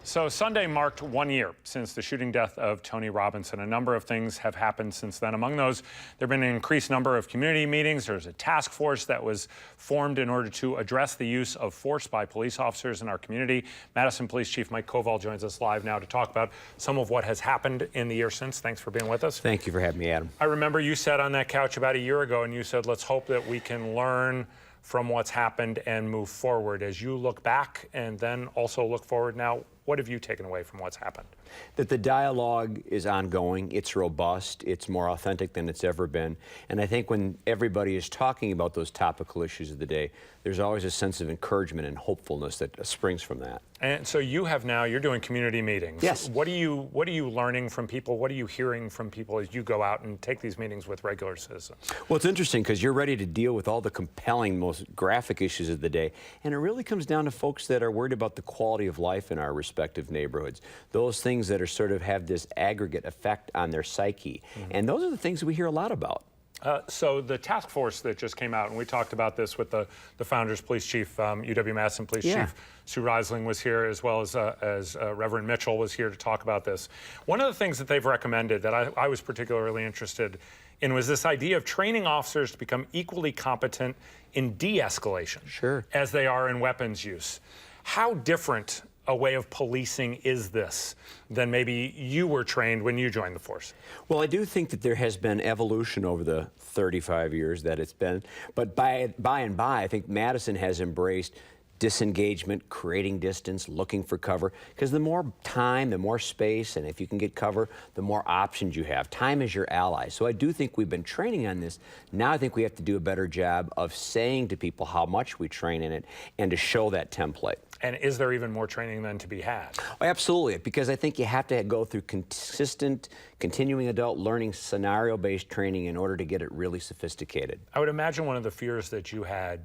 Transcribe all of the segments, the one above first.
So Sunday marked 1 year since the shooting death of Tony Robinson. A number of things have happened since then. Among those, there have been an increased number of community meetings. There's a task force that was formed in order to address the use of force by police officers in our community. Madison Police Chief Mike Koval joins us live now to talk about some of what has happened in the year since. Thanks for being with us. Thank you for having me, Adam. I remember you sat on that couch about a year ago and you said, let's hope that we can learn from what's happened and move forward. As you look back and then also look forward now, what have you taken away from what's happened? That the dialogue is ongoing, it's robust, it's more authentic than it's ever been. And I think when everybody is talking about those topical issues of the day, there's always a sense of encouragement and hopefulness that springs from that. And so you have now, you're doing community meetings. Yes. What are you learning from people? What are you hearing from people as you go out and take these meetings with regular citizens? Well, it's interesting because you're ready to deal with all the compelling, most graphic issues of the day. And it really comes down to folks that are worried about the quality of life in our respective neighborhoods. Those things that are sort of have this aggregate effect on their psyche. And those are the things we hear a lot about. So the task force that just came out, and we talked about this with the Founders Police Chief, UW-Madison Police Chief Sue Reisling was here, as well as Reverend Mitchell was here to talk about this. One of the things that they've recommended that I was particularly interested in was this idea of training officers to become equally competent in de-escalation as they are in weapons use. How different a way of policing is this than maybe you were trained when you joined the force? Well, I do think that there has been evolution over the 35 years that it's been, but by and by, I think Madison has embraced disengagement, creating distance, looking for cover, because the more time, the more space, and if you can get cover, the more options you have. Time is your ally. So I do think we've been training on this. Now I think we have to do a better job of saying to people how much we train in it and to show that template. And is there even more training than to be had? Oh, absolutely, because I think you have to go through consistent, continuing adult learning, scenario-based training in order to get it really sophisticated. I would imagine one of the fears that you had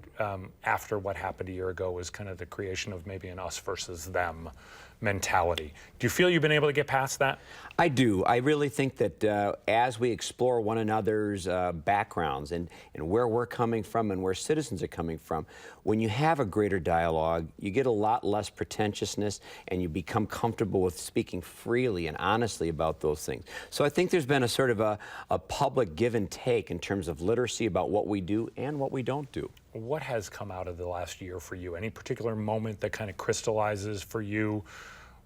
after what happened a year ago was kind of the creation of maybe an us versus them mentality. Do you feel you've been able to get past that? I do. I really think that as we explore one another's backgrounds and where we're coming from and where citizens are coming from, when you have a greater dialogue, you get a lot less pretentiousness and you become comfortable with speaking freely and honestly about those things. So I think there's been a sort of a public give and take in terms of literacy about what we do and what we don't do. What has come out of the last year for you? Any particular moment that kind of crystallizes for you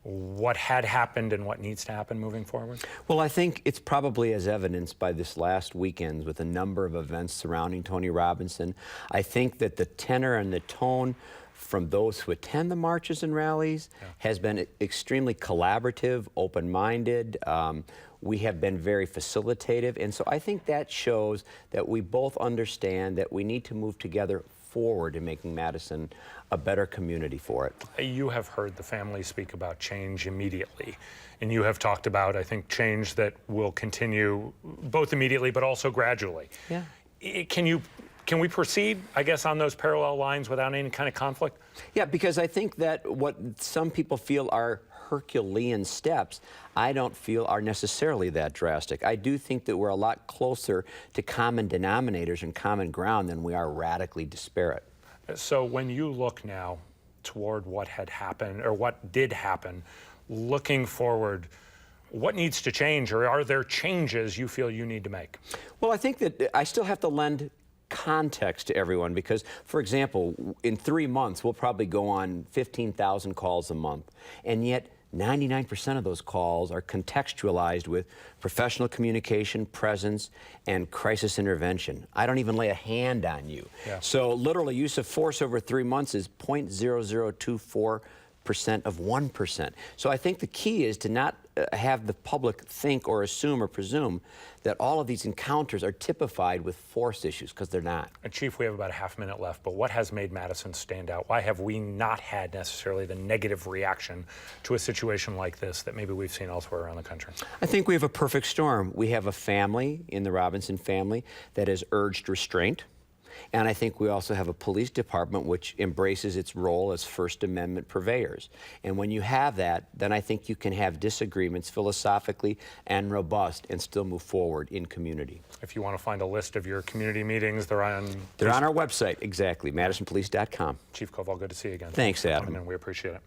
what had happened and what needs to happen moving forward? Well, I think it's probably as evidenced by this last weekend with a number of events surrounding Tony Robinson. I think that the tenor and the tone from those who attend the marches and rallies has been extremely collaborative, open-minded. We have been very facilitative, and so I think that shows that we both understand that we need to move together forward in making Madison a better community for it. You have heard the family speak about change immediately, and you have talked about, I think, change that will continue both immediately but also gradually. Yeah. Can we proceed, I guess, on those parallel lines without any kind of conflict? Yeah, because I think that what some people feel are Herculean steps, I don't feel are necessarily that drastic. I do think that we're a lot closer to common denominators and common ground than we are radically disparate. So when you look now toward what had happened, or what did happen, looking forward, what needs to change, or are there changes you feel you need to make? Well, I think that I still have to lend context to everyone because, for example, in 3 months, we'll probably go on 15,000 calls a month, and yet 99% of those calls are contextualized with professional communication, presence, and crisis intervention. I don't even lay a hand on you. So literally, use of force over 3 months is 0.0024% of 1%. So I think the key is to not have the public think or assume or presume that all of these encounters are typified with force issues, because they're not. And Chief, we have about a half minute left, but what has made Madison stand out? Why have we not had necessarily the negative reaction to a situation like this that maybe we've seen elsewhere around the country? I think we have a perfect storm. We have a family in the Robinson family that has urged restraint. And I think we also have a police department which embraces its role as First Amendment purveyors. And when you have that, then I think you can have disagreements philosophically and robust and still move forward in community. If you want to find a list of your community meetings, they're on our website, exactly, madisonpolice.com. Chief Koval, good to see you again. Thanks, Adam. We appreciate it.